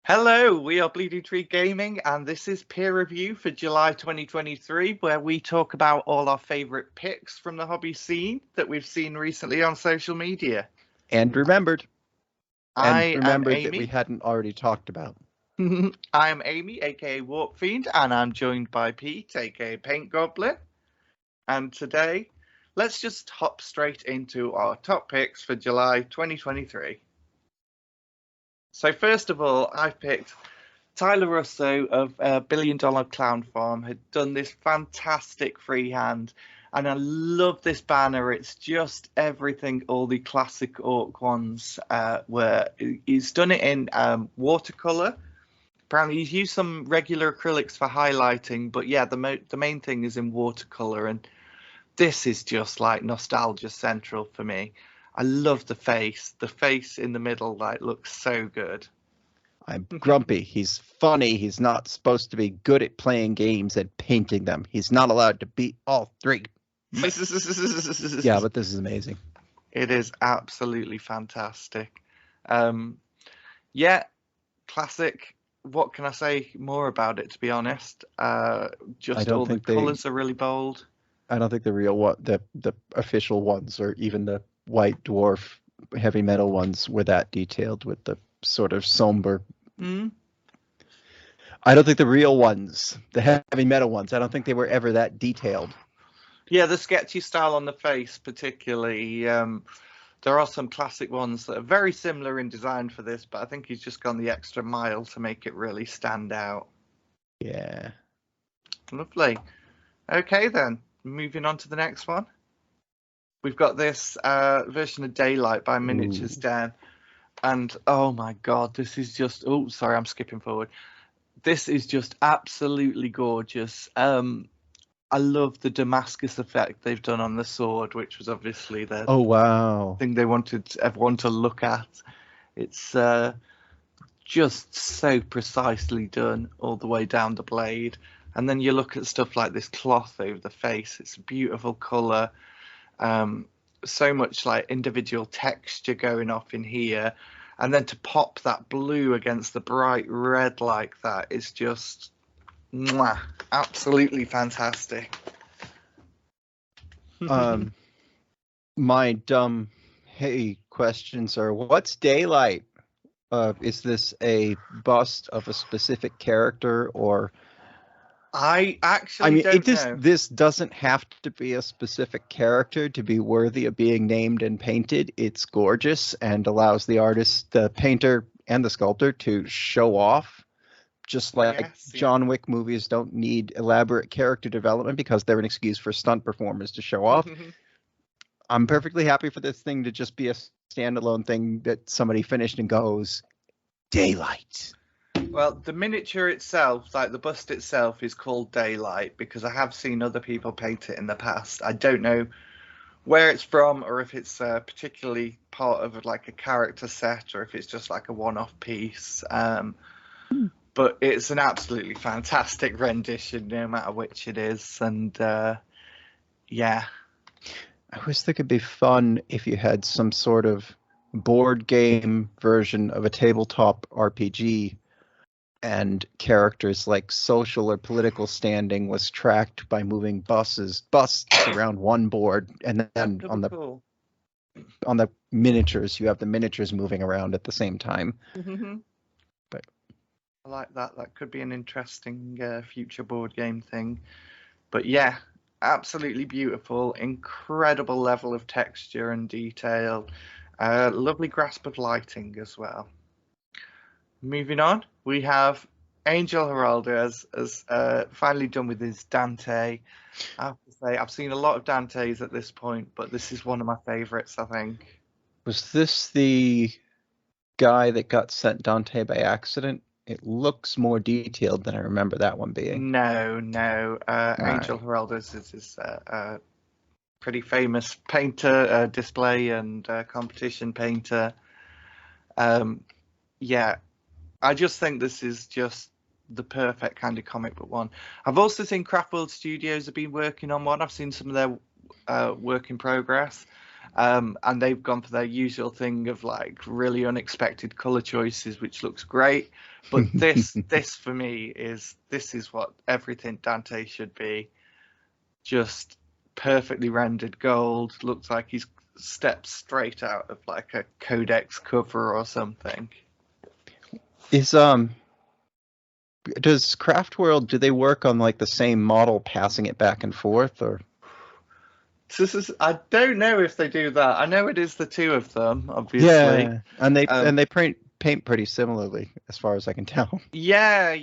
Hello, we are Bleeding Tree Gaming, and this is peer review for July 2023, where we talk about all our favourite picks from the hobby scene that we've seen recently on social media. And remembered. I am that we Amy. hadn't already talked about. I am Amy, aka Warpfiend, and I'm joined by Pete, aka Paint Goblin. And today, let's just hop straight into our top picks for July 2023. So first of all, I picked Tyler Russo of $1 Billion Clown Farm had done this fantastic freehand, and I love this banner. It's just everything all the classic orc ones were. He's done it in watercolor. Apparently, he's used some regular acrylics for highlighting, but yeah, the main thing is in watercolor, and this is just like nostalgia central for me. I love the face. The face in the middle looks so good. I'm grumpy. He's funny. He's not supposed to be good at playing games and painting them. He's not allowed to beat all three. Yeah, but this is amazing. It is absolutely fantastic. Yeah, classic. What can I say more about it, to be honest? Just all the colors are really bold. I don't think the real the official ones, or even the White Dwarf heavy metal ones, were that detailed with the sort of somber. I don't think the real ones, the heavy metal ones, I don't think they were ever that detailed. Yeah, the sketchy style on the face particularly. There are some classic ones that are very similar in design for this, but I think he's just gone the extra mile to make it really stand out. Yeah. Lovely. Okay then, moving on to the next one. We've got this version of Daylight by Miniatures Den. And oh my god, this is just... Oh, sorry, I'm skipping forward. This is just absolutely gorgeous. I love the Damascus effect they've done on the sword, which was obviously the thing they wanted everyone to look at. It's just so precisely done all the way down the blade. And then you look at stuff like this cloth over the face. It's a beautiful colour. So much like individual texture going off in here. And then to pop that blue against the bright red like that is just mwah, absolutely fantastic. My dumb questions are: what's Daylight? Is this a bust of a specific character, or? I actually don't know. This doesn't have to be a specific character to be worthy of being named and painted. It's gorgeous and allows the artist, the painter, and the sculptor to show off. Just like John Wick movies don't need elaborate character development because they're an excuse for stunt performers to show off. I'm perfectly happy for this thing to just be a standalone thing that somebody finished and goes, Daylight. Well, the miniature itself, like the bust itself, is called Daylight because I have seen other people paint it in the past. I don't know where it's from or if it's particularly part of like a character set or if it's just like a one-off piece. But it's an absolutely fantastic rendition, no matter which it is. And yeah. I always think it'd be fun if you had some sort of board game version of a tabletop RPG, and characters like social or political standing was tracked by moving busts around one board, and then on the miniatures you have the miniatures moving around at the same time. But I like that. That could be an interesting future board game thing. But yeah, absolutely beautiful, incredible level of texture and detail, lovely grasp of lighting as well. Moving on, we have Angel Heraldo as finally done with his Dante. I have to say, I've seen a lot of Dantes at this point, but this is one of my favourites, I think. Was this the guy that got sent Dante by accident? It looks more detailed than I remember that one being. No. Angel Heraldo is a pretty famous painter, display and competition painter. Yeah. I just think this is just the perfect kind of comic book one. I've also seen Craft World Studios have been working on one. I've seen some of their work in progress. And they've gone for their usual thing of like really unexpected color choices, which looks great. But this for me is what everything Dante should be. Just perfectly rendered gold. Looks like he's stepped straight out of like a Codex cover or something. Does Craft World, do they work on like the same model, passing it back and forth, or? I don't know if they do that. I know it is the two of them, obviously. Yeah, and they paint pretty similarly, as far as I can tell. Yeah,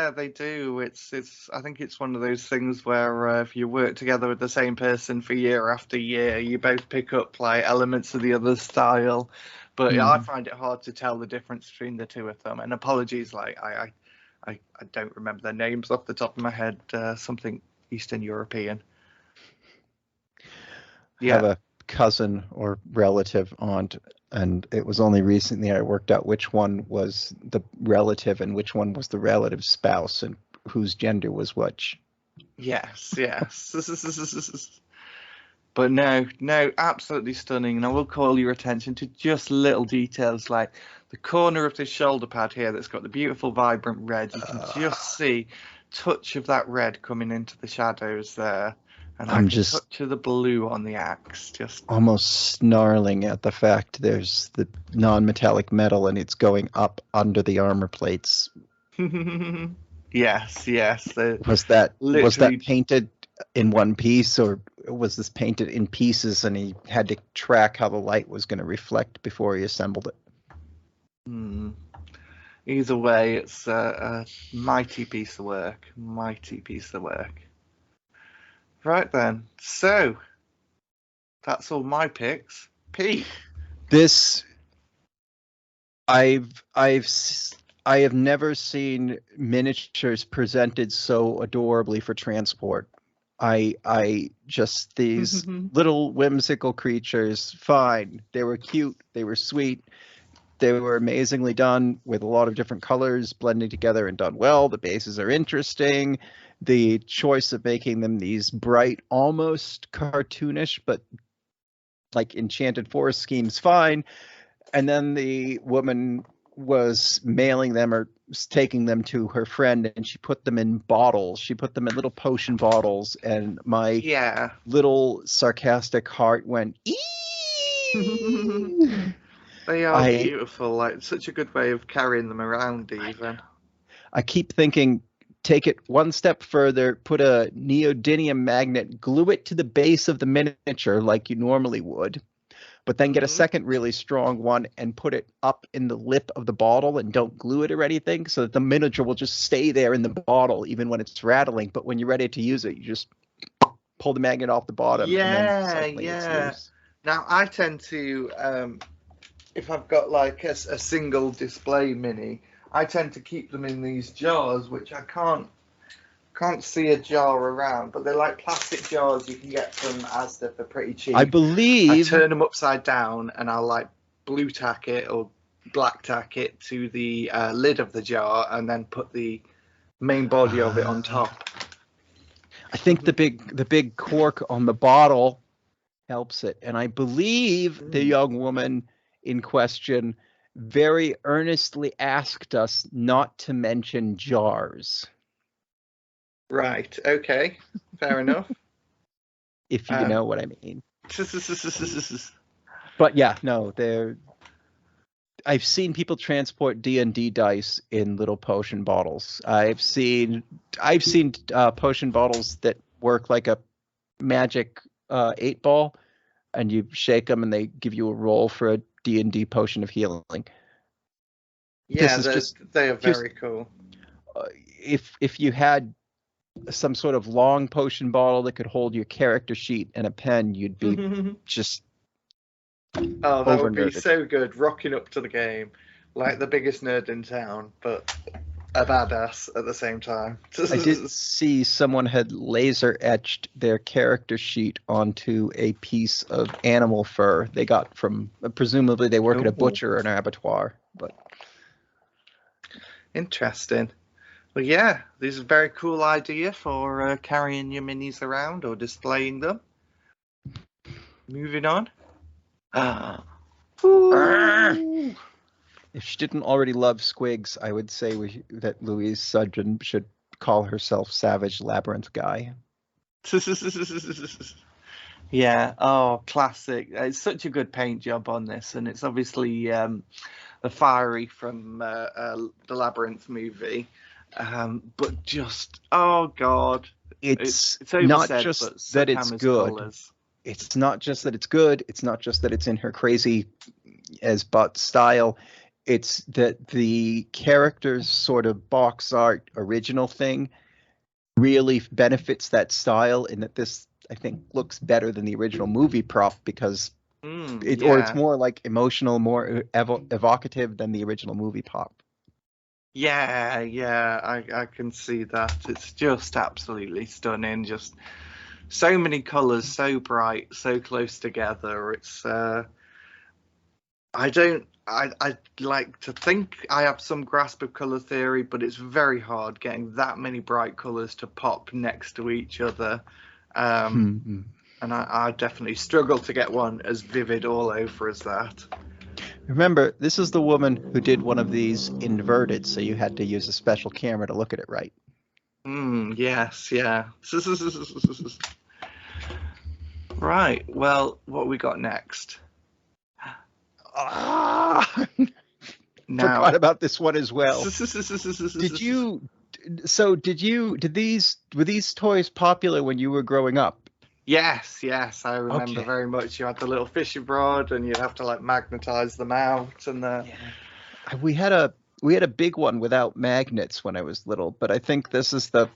they do. It's. I think it's one of those things where if you work together with the same person for year after year, you both pick up like elements of the other's style. But I find it hard to tell the difference between the two of them. And apologies, like I don't remember their names off the top of my head. Something Eastern European. I have a cousin or relative aunt, and it was only recently I worked out which one was the relative and which one was the relative spouse, and whose gender was which. Yes. But no, absolutely stunning. And I will call your attention to just little details like the corner of this shoulder pad here that's got the beautiful vibrant red. You can just see touch of that red coming into the shadows there. And I'm just touch of the blue on the axe. Just almost snarling at the fact there's the non-metallic metal and it's going up under the armor plates. Yes. Was that painted in one piece, or was this painted in pieces and he had to track how the light was going to reflect before he assembled it? Either way, it's a mighty piece of work. Right then, so that's all my picks. Pete, I have never seen miniatures presented so adorably for transport. I just, these little whimsical creatures, fine. They were cute. They were sweet. They were amazingly done with a lot of different colors blending together and done well. The bases are interesting. The choice of making them these bright, almost cartoonish, but like Enchanted Forest schemes, fine. And then the woman was mailing them or taking them to her friend, and she put them in bottles. She put them in little potion bottles, and my little sarcastic heart went, ee! They are beautiful. Like, such a good way of carrying them around, even. I keep thinking, take it one step further, put a neodymium magnet, glue it to the base of the miniature like you normally would, but then get a second really strong one and put it up in the lip of the bottle and don't glue it or anything, so that the miniature will just stay there in the bottle even when it's rattling. But when you're ready to use it, you just pull the magnet off the bottom. And then suddenly it's loose. Now, I tend to, if I've got like a single display mini, I tend to keep them in these jars, which I can't see a jar around, but they're like plastic jars you can get from Asda for pretty cheap. I believe I turn them upside down and I'll like blue tack it or black tack it to the lid of the jar and then put the main body of it on top. I think the big cork on the bottle helps it, and I believe the young woman in question very earnestly asked us not to mention jars. Right, okay, fair enough. If you know what I mean. But yeah, no, I've seen people transport D&D dice in little potion bottles. I've seen potion bottles that work like a magic 8-ball, and you shake them and they give you a roll for a D&D potion of healing. Yeah, they are very cool. If you had some sort of long potion bottle that could hold your character sheet and a pen, you'd be just that would be so good, rocking up to the game like the biggest nerd in town, but a badass at the same time. I did see someone had laser etched their character sheet onto a piece of animal fur they got from, presumably they work at a butcher or an abattoir. But interesting. Well, yeah, this is a very cool idea for carrying your minis around or displaying them. Moving on. Ooh. If she didn't already love squigs, I would say that Louise Sudgeon should call herself Savage Labyrinth Guy. Yeah, oh, classic. It's such a good paint job on this, and it's obviously the Fiery from the Labyrinth movie. But just, oh God, It's it's not oversaid, just but that it's Suckhammer's good. colours. It's not just that it's good. It's not just that it's in her crazy as butt style. It's that the character's sort of box art original thing really benefits that style, in that this, I think, looks better than the original movie prop because or it's Yeah. more like emotional, more evocative than the original movie prop. Yeah, yeah, I can see that. It's just absolutely stunning. Just so many colours, so bright, so close together. It's I like to think I have some grasp of colour theory, but it's very hard getting that many bright colours to pop next to each other. And I definitely struggle to get one as vivid all over as that. Remember, this is the woman who did one of these inverted, so you had to use a special camera to look at it right. Yes, yeah. Right, well, what we got next? Now, Forgot about this one as well. Were these toys popular when you were growing up? Yes, I remember Okay. very much. You had the little fishing rod, and you'd have to like magnetize them out, and We had a big one without magnets when I was little, but I think this is the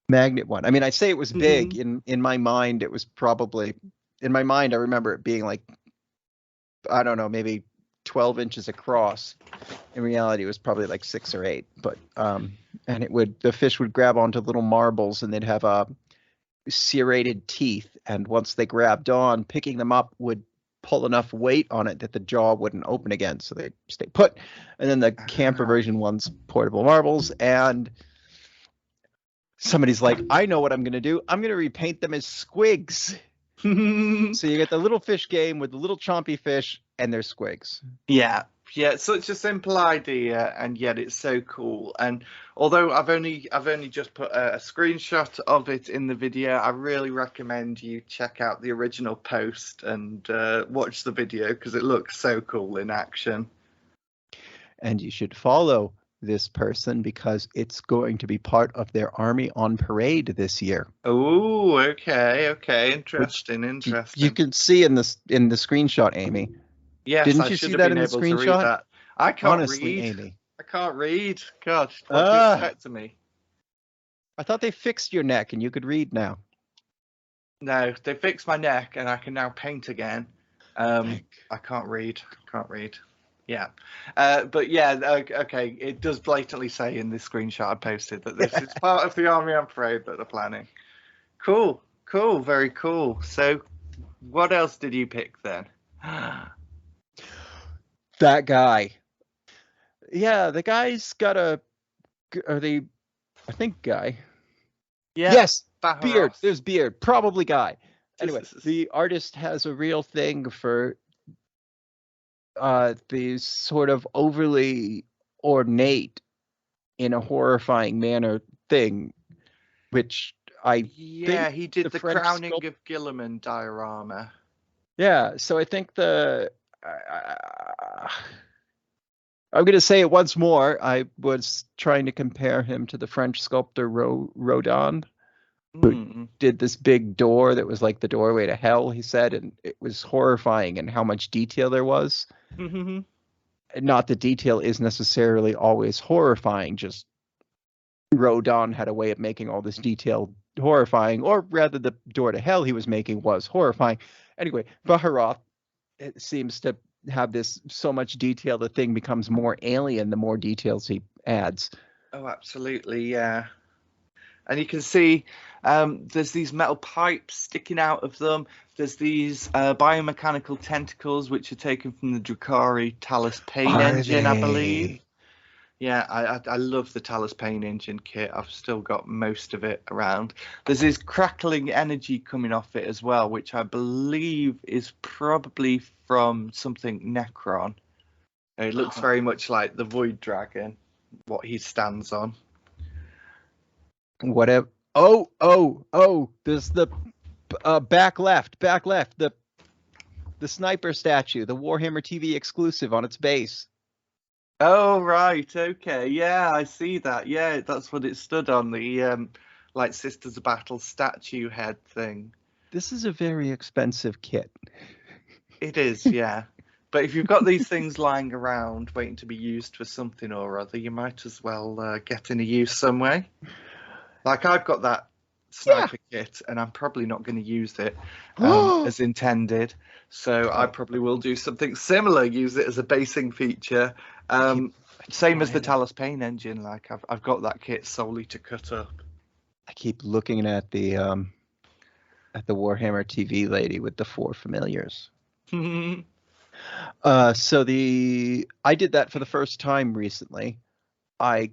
magnet one. I mean, I say it was big. In my mind, it was probably, in my mind, I remember it being like, I don't know, maybe 12 inches across. In reality, it was probably like 6 or 8. But and the fish would grab onto little marbles, and they'd have serrated teeth. And once they grabbed on, picking them up would pull enough weight on it that the jaw wouldn't open again, so they'd stay put. And then the camper version one's portable marbles, and somebody's like, I know what I'm going to do. I'm going to repaint them as squigs. So you get the little fish game with the little chompy fish, and they're squigs. Yeah, such a simple idea, and yet it's so cool. And although I've only just put a screenshot of it in the video, I really recommend you check out the original post and watch the video because it looks so cool in action. And you should follow this person because it's going to be part of their army on parade this year. Oh, okay, interesting. You can see in the screenshot, Amy. Yes, didn't I you should see have that been in the able to read screenshot? that. I can't Honestly, read. Amy. I can't read. God, what do you expect of me? I thought they fixed your neck and you could read now. No, they fixed my neck and I can now paint again. I can't read. Yeah. But yeah, okay. It does blatantly say in this screenshot I posted that this is part of the army on parade that they're planning. Cool. Very cool. So what else did you pick then? That guy. Yeah, the guy's got I think guy. Yeah. Yes, Baharos. beard. There's beard. Probably guy. Anyway, the artist has a real thing for these sort of overly ornate, in a horrifying manner thing, which I think he did the French crowning of Gilliman diorama. Yeah, so I think I'm going to say it once more. I was trying to compare him to the French sculptor Rodin, who did this big door that was like the doorway to hell, he said, and it was horrifying in how much detail there was. Not that detail is necessarily always horrifying, just Rodin had a way of making all this detail horrifying, or rather the door to hell he was making was horrifying. Anyway, Baharoth, it seems to have this so much detail, the thing becomes more alien the more details he adds. Oh, absolutely, yeah. And you can see there's these metal pipes sticking out of them. There's these biomechanical tentacles which are taken from the Drukhari Talus paint engine, I believe. Yeah, I love the Talus Paint Engine kit. I've still got most of it around. There's this crackling energy coming off it as well, which I believe is probably from something Necron. It looks very much like the Void Dragon, what he stands on. Whatever. Oh! There's the back left. The sniper statue, the Warhammer TV exclusive on its base. Oh, right, okay, yeah, I see that. Yeah, that's what it stood on, the like Sisters of Battle statue head thing. This is a very expensive kit. It is, yeah. But if you've got these things lying around waiting to be used for something or other, you might as well get in a use some way. Like I've got that sniper kit, and I'm probably not going to use it as intended. So I probably will do something similar, use it as a basing feature. Same as the Talus Paint Engine. Like I've got that kit solely to cut up. I keep looking at the Warhammer TV lady with the 4 familiars. So I did that for the first time recently. I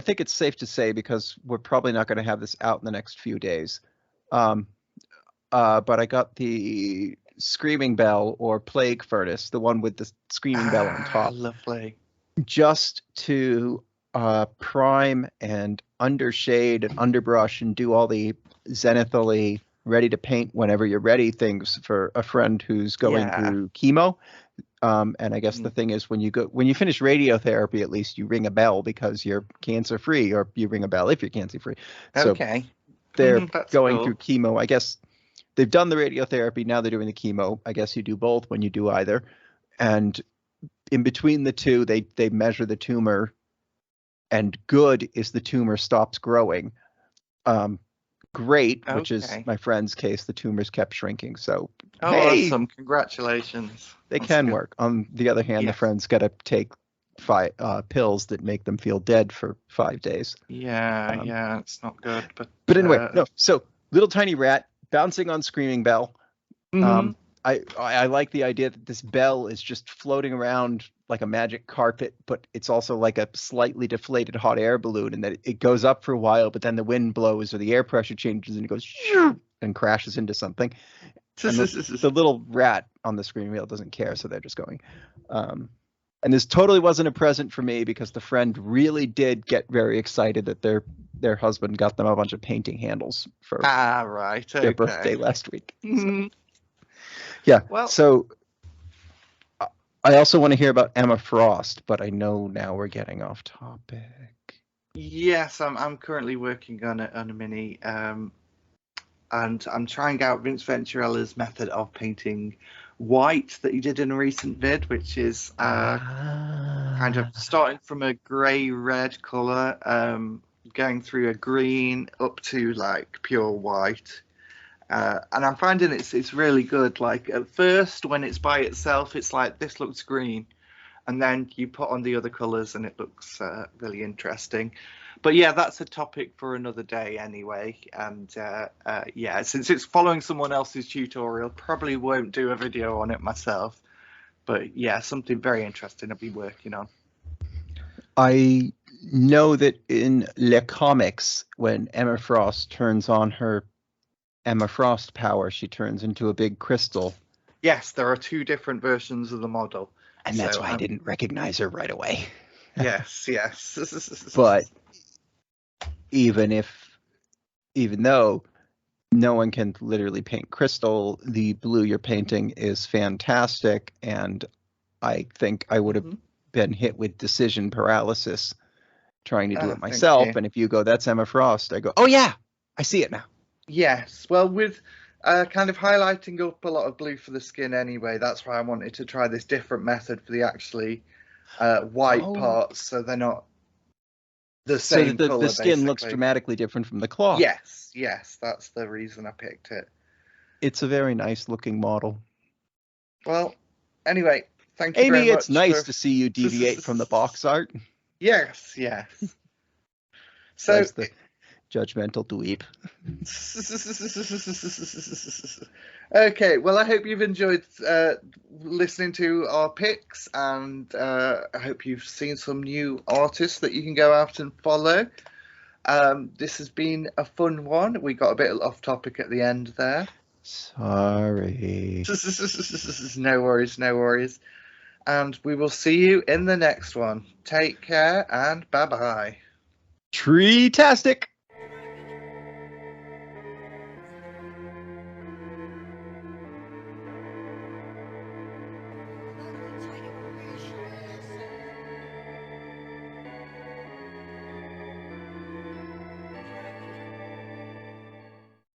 think it's safe to say, because we're probably not going to have this out in the next few days. But I got the Screaming Bell or Plague Furnace, the one with the Screaming Bell on top. Lovely. Just to prime and undershade and underbrush and do all the zenithally ready to paint whenever you're ready things for a friend who's going through chemo. And I guess the thing is, when you finish radiotherapy, at least you ring a bell because you're cancer free, or you ring a bell if you're cancer free. Okay. So they're going cool. through chemo. I guess they've done the radiotherapy. Now they're doing the chemo. I guess you do both when you do either. And in between the two, they measure the tumor, and good is the tumor stops growing. Great, which is my friend's case, the tumors kept shrinking. So, hey, awesome! Congratulations. They can work. On the other hand, the friend's got to take 5 pills that make them feel dead for 5 days. Yeah, it's not good. But anyway, no. So little tiny rat bouncing on Screaming Bell. I like the idea that this bell is just floating around like a magic carpet, but it's also like a slightly deflated hot air balloon, and that it goes up for a while, but then the wind blows or the air pressure changes and it goes and crashes into something. And the little rat on the screen wheel doesn't care, so they're just going. And this totally wasn't a present for me, because the friend really did get very excited that their husband got them a bunch of painting handles for their birthday last week. So. Yeah. Well, so I also want to hear about Emma Frost, but I know now we're getting off topic. Yes, I'm currently working on a mini, and I'm trying out Vince Venturella's method of painting white that he did in a recent vid, which is kind of starting from a grey-red colour, going through a green up to like pure white. And I'm finding it's really good. Like at first, when it's by itself, it's like, this looks green, and then you put on the other colours and it looks really interesting. But yeah, that's a topic for another day anyway. And since it's following someone else's tutorial, probably won't do a video on it myself. But yeah, something very interesting I'll be working on. I know that in Le Comics, when Emma Frost turns on her Emma Frost power, she turns into a big crystal. Yes, there are 2 different versions of the model. And that's why I didn't recognize her right away. Yes. But even though no one can literally paint crystal, the blue you're painting is fantastic, and I think I would have been hit with decision paralysis trying to do it myself. And if you go, that's Emma Frost, I go, oh yeah, I see it now. Yes, well, with kind of highlighting up a lot of blue for the skin anyway, that's why I wanted to try this different method for the actually white parts, so they're not the same colour. The skin basically looks dramatically different from the cloth. Yes, that's the reason I picked it. It's a very nice looking model. Well, anyway, thank you Amy, very much. It's nice to see you deviate from the box art. Yes. So judgmental dweeb. Okay, well, I hope you've enjoyed listening to our picks, and I hope you've seen some new artists that you can go out and follow. This has been a fun one. We got a bit off topic at the end there. Sorry. No worries, no worries. And we will see you in the next one. Take care and bye-bye. Tree-tastic!